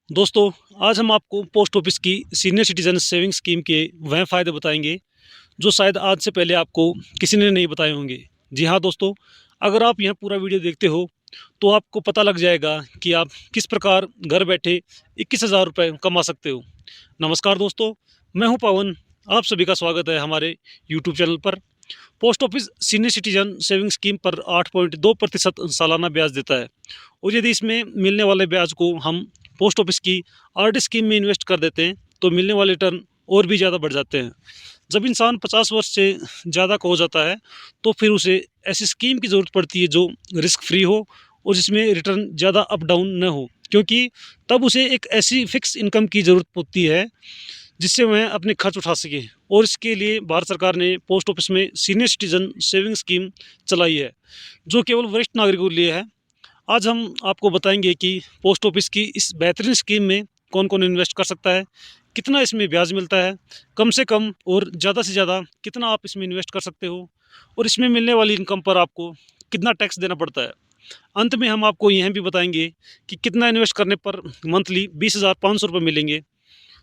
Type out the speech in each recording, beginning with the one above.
दोस्तों, आज हम आपको पोस्ट ऑफिस की सीनियर सिटीजन सेविंग स्कीम के वह फ़ायदे बताएंगे जो शायद आज से पहले आपको किसी ने नहीं बताए होंगे। जी हाँ दोस्तों, अगर आप यह पूरा वीडियो देखते हो तो आपको पता लग जाएगा कि आप किस प्रकार घर बैठे 21,000 रुपये कमा सकते हो। नमस्कार दोस्तों, मैं हूँ पवन। आप सभी का स्वागत है हमारे यूट्यूब चैनल पर। Post office senior citizen saving scheme पर 8.2% सालाना ब्याज देता है, और यदि इसमें मिलने वाले ब्याज को हम पोस्ट ऑफिस की आरडी स्कीम में इन्वेस्ट कर देते हैं तो मिलने वाले रिटर्न और भी ज़्यादा बढ़ जाते हैं। जब इंसान 50 वर्ष से ज़्यादा का हो जाता है तो फिर उसे ऐसी स्कीम की ज़रूरत पड़ती है जो रिस्क फ्री हो और जिसमें रिटर्न ज़्यादा अप डाउन न हो, क्योंकि तब उसे एक ऐसी फिक्स इनकम की ज़रूरत होती है जिससे वह अपने खर्च उठा सके। और इसके लिए भारत सरकार ने पोस्ट ऑफिस में सीनियर सिटीजन सेविंग स्कीम चलाई है जो केवल वरिष्ठ नागरिकों के लिए है। आज हम आपको बताएंगे कि पोस्ट ऑफिस की इस बेहतरीन स्कीम में कौन कौन इन्वेस्ट कर सकता है, कितना इसमें ब्याज मिलता है, कम से कम और ज़्यादा से ज़्यादा कितना आप इसमें इन्वेस्ट कर सकते हो, और इसमें मिलने वाली इनकम पर आपको कितना टैक्स देना पड़ता है। अंत में हम आपको यह भी बताएंगे कि कितना इन्वेस्ट करने पर मंथली 20,500 रुपये मिलेंगे।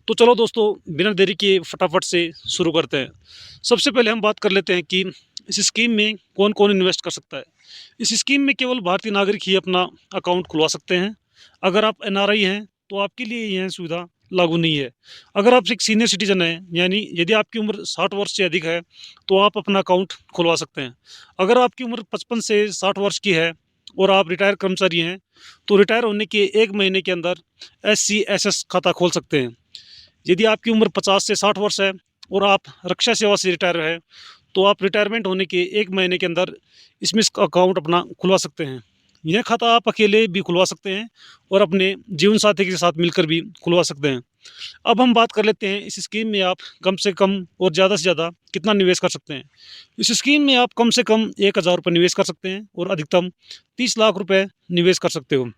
तो चलो दोस्तों, बिना देरी किए फटाफट से शुरू करते हैं। सबसे पहले हम बात कर लेते हैं कि इस स्कीम में कौन कौन इन्वेस्ट कर सकता है। इस स्कीम में केवल भारतीय नागरिक ही अपना अकाउंट खुलवा सकते हैं। अगर आप एनआरआई हैं तो आपके लिए यह सुविधा लागू नहीं है। अगर आप एक सीनियर सिटीजन हैं, यानी यदि आपकी उम्र 60 वर्ष से अधिक है तो आप अपना अकाउंट खुलवा सकते हैं। अगर आपकी उम्र 55 से 60 वर्ष की है और आप रिटायर कर्मचारी हैं तो रिटायर होने के 1 महीने के अंदर SCSS खाता खोल सकते हैं। यदि आपकी उम्र 50 से 60 वर्ष है और आप रक्षा सेवा से रिटायर है तो आप रिटायरमेंट होने के 1 महीने के अंदर इसमें इसका अकाउंट अपना खुलवा सकते हैं। यह खाता आप अकेले भी खुलवा सकते हैं और अपने जीवन साथी के साथ मिलकर भी खुलवा सकते हैं। अब हम बात कर लेते हैं इस स्कीम में आप कम से कम और ज़्यादा से ज़्यादा कितना निवेश कर सकते हैं। इस स्कीम में आप कम से कम 1,000 रुपये निवेश कर सकते हैं और अधिकतम 30 लाख रुपये निवेश कर सकते हो।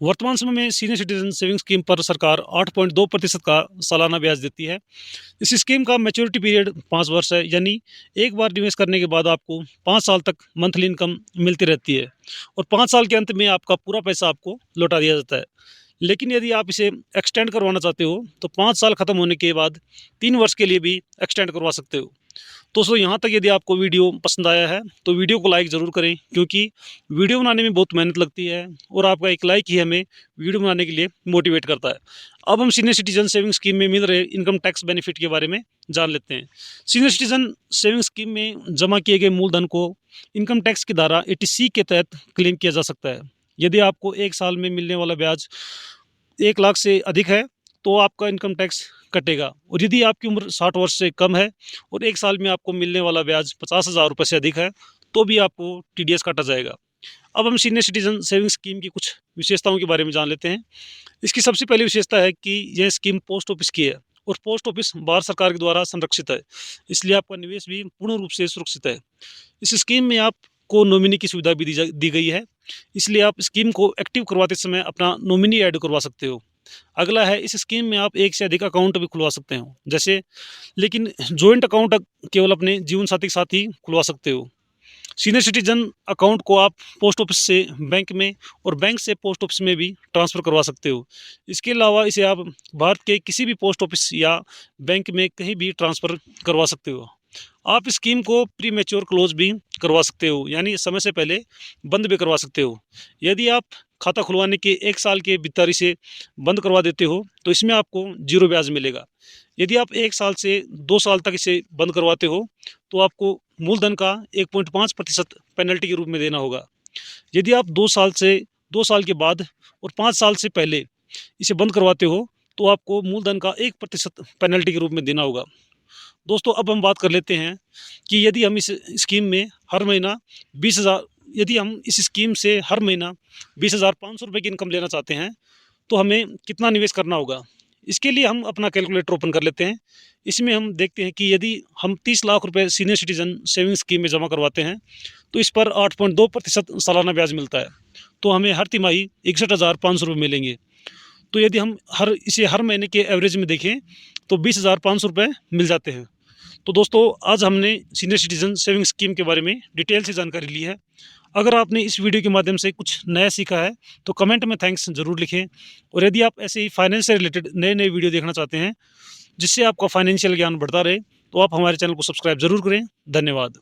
वर्तमान समय में सीनियर सिटीजन सेविंग स्कीम पर सरकार 8.2% का सालाना ब्याज देती है। इस स्कीम का मैच्योरिटी पीरियड 5 वर्ष है, यानी एक बार निवेश करने के बाद आपको 5 साल तक मंथली इनकम मिलती रहती है और 5 साल के अंत में आपका पूरा पैसा आपको लौटा दिया जाता है। लेकिन यदि आप इसे एक्सटेंड करवाना चाहते हो तो 5 साल ख़त्म होने के बाद 3 वर्ष के लिए भी एक्सटेंड करवा सकते हो। दोस्तों, यहाँ तक यदि आपको वीडियो पसंद आया है तो वीडियो को लाइक ज़रूर करें, क्योंकि वीडियो बनाने में बहुत मेहनत लगती है और आपका एक लाइक ही हमें वीडियो बनाने के लिए मोटिवेट करता है। अब हम सीनियर सिटीजन सेविंग स्कीम में मिल रहे इनकम टैक्स बेनिफिट के बारे में जान लेते हैं। सीनियर सिटीजन सेविंग स्कीम में जमा किए गए मूलधन को इनकम टैक्स की धारा 80C के तहत क्लेम किया जा सकता है। यदि आपको 1 साल में मिलने वाला ब्याज 1 लाख से अधिक है तो आपका इनकम टैक्स कटेगा, और यदि आपकी उम्र 60 वर्ष से कम है और 1 साल में आपको मिलने वाला ब्याज 50,000 रुपये से अधिक है तो भी आपको TDS काटा जाएगा। अब हम सीनियर सिटीजन सेविंग स्कीम की कुछ विशेषताओं के बारे में जान लेते हैं। इसकी सबसे पहली विशेषता है कि यह स्कीम पोस्ट ऑफिस की है और पोस्ट ऑफिस भारत सरकार के द्वारा संरक्षित है, इसलिए आपका निवेश भी पूर्ण रूप से सुरक्षित है। इस स्कीम में आपको नॉमिनी की सुविधा भी दी गई है, इसलिए आप स्कीम को एक्टिव करवाते समय अपना नॉमिनी ऐड करवा सकते हो। अगला है, इस स्कीम में आप एक से अधिक अकाउंट भी खुलवा सकते हो, जैसे लेकिन जॉइंट अकाउंट केवल अपने जीवन साथी के साथ ही खुलवा सकते हो। सीनियर सिटीजन अकाउंट को आप पोस्ट ऑफिस से बैंक में और बैंक से पोस्ट ऑफिस में भी ट्रांसफ़र करवा सकते हो। इसके अलावा इसे आप भारत के किसी भी पोस्ट ऑफिस या बैंक में कहीं भी ट्रांसफ़र करवा सकते हो। आप स्कीम को प्री मैच्योर क्लोज भी करवा सकते हो, यानी समय से पहले बंद भी करवा सकते हो। यदि आप खाता खुलवाने के 1 साल के भीतर इसे बंद करवा देते हो तो इसमें आपको 0 ब्याज मिलेगा। यदि आप 1 साल से 2 साल तक इसे बंद करवाते हो तो आपको मूलधन का 1.5% पेनल्टी के रूप में देना होगा। यदि आप 2 साल के बाद और 5 साल से पहले इसे बंद करवाते हो तो आपको मूलधन का 1% पेनल्टी के रूप में देना होगा। दोस्तों, अब हम बात कर लेते हैं कि यदि हम इस स्कीम में हर महीना 20,000 यदि हम इस स्कीम से हर महीना 20,500 रुपये की इनकम लेना चाहते हैं तो हमें कितना निवेश करना होगा। इसके लिए हम अपना कैलकुलेटर ओपन कर लेते हैं। इसमें हम देखते हैं कि यदि हम 30 लाख रुपए सीनियर सिटीजन सेविंग स्कीम में जमा करवाते हैं तो इस पर 8.2% सालाना ब्याज मिलता है, तो हमें हर तिमाही 61,500 रुपये मिलेंगे। तो यदि हम इसे हर महीने के एवरेज में देखें तो 20,500 रुपये मिल जाते हैं। तो दोस्तों, आज हमने सीनियर सिटीजन सेविंग स्कीम के बारे में डिटेल से जानकारी ली है। अगर आपने इस वीडियो के माध्यम से कुछ नया सीखा है तो कमेंट में थैंक्स ज़रूर लिखें। और यदि आप ऐसे ही फाइनेंस से रिलेटेड नए-नए वीडियो देखना चाहते हैं, जिससे आपका फाइनेंशियल ज्ञान बढ़ता रहे, तो आप हमारे चैनल को सब्सक्राइब ज़रूर करें। धन्यवाद।